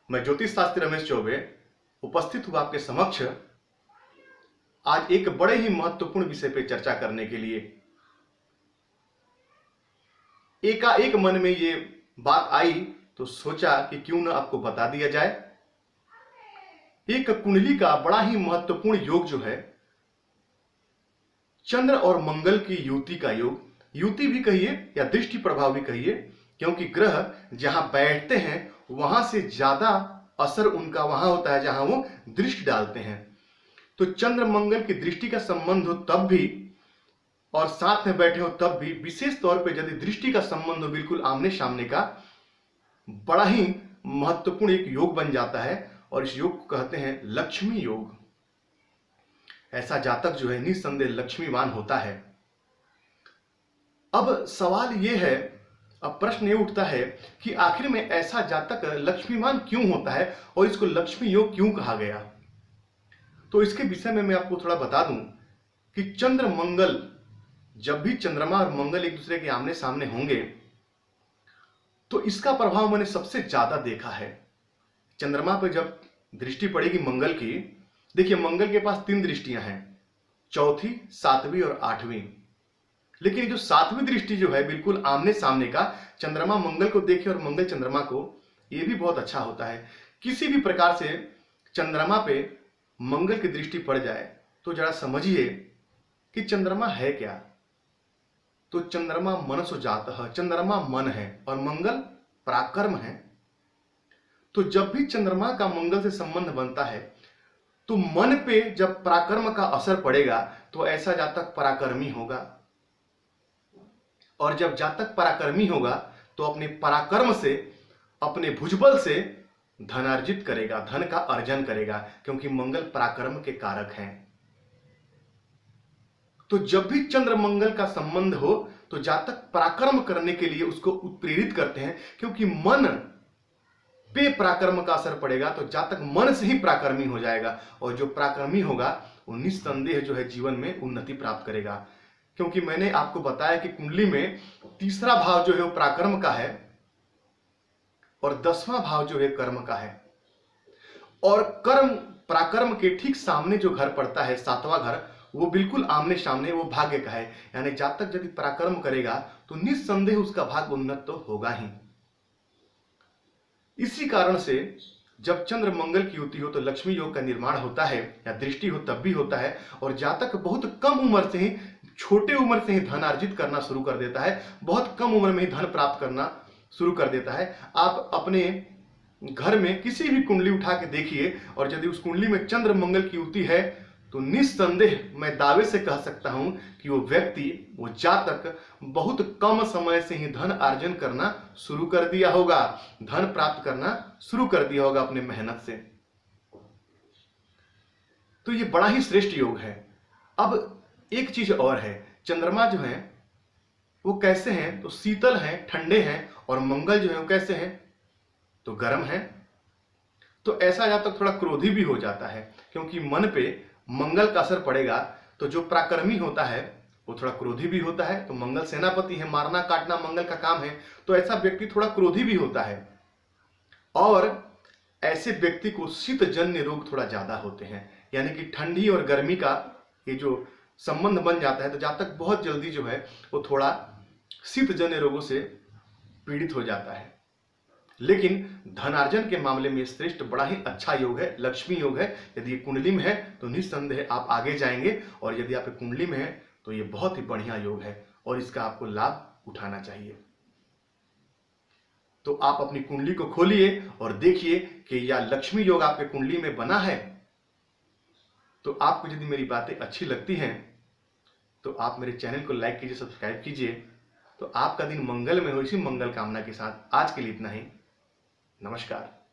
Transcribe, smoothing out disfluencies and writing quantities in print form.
मैं ज्योतिष शास्त्री रमेश चौबे उपस्थित हुआ आपके समक्ष आज एक बड़े ही महत्वपूर्ण विषय पर चर्चा करने के लिए। एकाएक मन में ये बात आई तो सोचा कि क्यों न आपको बता दिया जाए। एक कुंडली का बड़ा ही महत्वपूर्ण योग जो है चंद्र और मंगल की युति का योग, युति भी कहिए या दृष्टि प्रभाव भी कहिए, क्योंकि ग्रह जहां बैठते हैं वहां से ज्यादा असर उनका वहां होता है जहां वो दृष्टि डालते हैं। तो चंद्र मंगल की दृष्टि का संबंध हो तब भी और साथ में बैठे हो तब भी, विशेष तौर पे यदि दृष्टि का संबंध हो बिल्कुल आमने सामने का, बड़ा ही महत्वपूर्ण एक योग बन जाता है और इस योग को कहते हैं लक्ष्मी योग। ऐसा जातक जो है निस्संदेह लक्ष्मीवान होता है। अब सवाल यह है, अब प्रश्न ये उठता है कि आखिर में ऐसा जातक लक्ष्मीवान क्यों होता है और इसको लक्ष्मी योग क्यों कहा गया। तो इसके विषय में मैं आपको थोड़ा बता दूं कि चंद्र मंगल, जब भी चंद्रमा और मंगल एक दूसरे के आमने सामने होंगे तो इसका प्रभाव मैंने सबसे ज्यादा देखा है। चंद्रमा पर जब दृष्टि पड़ेगी मंगल की, देखिए मंगल के पास 3 दृष्टियां हैं, चौथी, 7वीं और 8वीं। लेकिन जो 7वीं दृष्टि जो है बिल्कुल आमने सामने का, चंद्रमा मंगल को देखे और मंगल चंद्रमा को, यह भी बहुत अच्छा होता है। किसी भी प्रकार से चंद्रमा पे मंगल की दृष्टि पड़ जाए तो जरा समझिए कि चंद्रमा है क्या। तो चंद्रमा मनसो जातः, चंद्रमा मन है और मंगल पराक्रम है। तो जब भी चंद्रमा का मंगल से संबंध बनता है तो मन पे जब पराक्रम का असर पड़ेगा तो ऐसा जातक पराक्रमी होगा, और जब जातक पराक्रमी होगा तो अपने पराक्रम से, अपने भुजबल से धन अर्जित करेगा, धन का अर्जन करेगा, क्योंकि मंगल पराक्रम के कारक हैं। तो जब भी चंद्र मंगल का संबंध हो तो जातक पराक्रम करने के लिए उसको उत्प्रेरित करते हैं, क्योंकि मन पे पराक्रम का असर पड़ेगा तो जातक मन से ही पराक्रमी हो जाएगा, और जो पराक्रमी होगा वो निस्संदेह जो है जीवन में उन्नति प्राप्त करेगा। क्योंकि मैंने आपको बताया कि कुंडली में 3रा भाव जो है वो पराक्रम का है और 10वां भाव जो है कर्म का है, और कर्म पराक्रम के ठीक सामने जो घर पड़ता है 7वां घर, वो बिल्कुल आमने सामने वो भाग्य का है। यानी जातक यदि पराक्रम करेगा तो निस्संदेह उसका भाग्य उन्नत तो होगा ही। इसी कारण से जब चंद्र मंगल की युति हो तो लक्ष्मी योग का निर्माण होता है, या दृष्टि हो तब भी होता है, और जातक बहुत कम उम्र से ही, छोटे उम्र से ही धन अर्जित करना शुरू कर देता है, बहुत कम उम्र में ही धन प्राप्त करना शुरू कर देता है। आप अपने घर में किसी भी कुंडली उठा के देखिए, और यदि उस कुंडली में चंद्र मंगल की युति है तो निस्संदेह मैं दावे से कह सकता हूं कि वो व्यक्ति, वो जातक बहुत कम समय से ही धन अर्जन करना शुरू कर दिया होगा, धन प्राप्त करना शुरू कर दिया होगा अपने मेहनत से। तो ये बड़ा ही श्रेष्ठ योग है। अब एक चीज और है, चंद्रमा जो है वो कैसे हैं, तो शीतल हैं, ठंडे हैं, और मंगल जो है वो कैसे हैं, तो गर्म हैं। तो ऐसा जातक थोड़ा क्रोधी भी हो जाता है, क्योंकि मन पे मंगल का असर पड़ेगा तो जो पराक्रमी होता है वो थोड़ा क्रोधी भी होता है। तो मंगल सेनापति है, मारना काटना मंगल का काम है, तो ऐसा व्यक्ति थोड़ा क्रोधी भी होता है, और ऐसे व्यक्ति को शीतजन्य रोग थोड़ा ज्यादा होते हैं। यानी कि ठंडी और गर्मी का ये जो संबंध बन जाता है तो जातक बहुत जल्दी जो है वो थोड़ा शीतजन्य रोगों से पीड़ित हो जाता है। लेकिन धनार्जन के मामले में श्रेष्ठ बड़ा ही अच्छा योग है, लक्ष्मी योग है। यदि ये कुंडली में है तो निस्संदेह आप आगे जाएंगे, और यदि आप कुंडली में है तो ये बहुत ही बढ़िया योग है और इसका आपको लाभ उठाना चाहिए। तो आप अपनी कुंडली को खोलिए और देखिए कि यह लक्ष्मी योग आपके कुंडली में बना है। तो आपको यदि मेरी बातें अच्छी लगती हैं तो आप मेरे चैनल को लाइक कीजिए, सब्सक्राइब कीजिए। तो आपका दिन मंगल में हो, इसी मंगल कामना के साथ आज के लिए इतना ही। नमस्कार।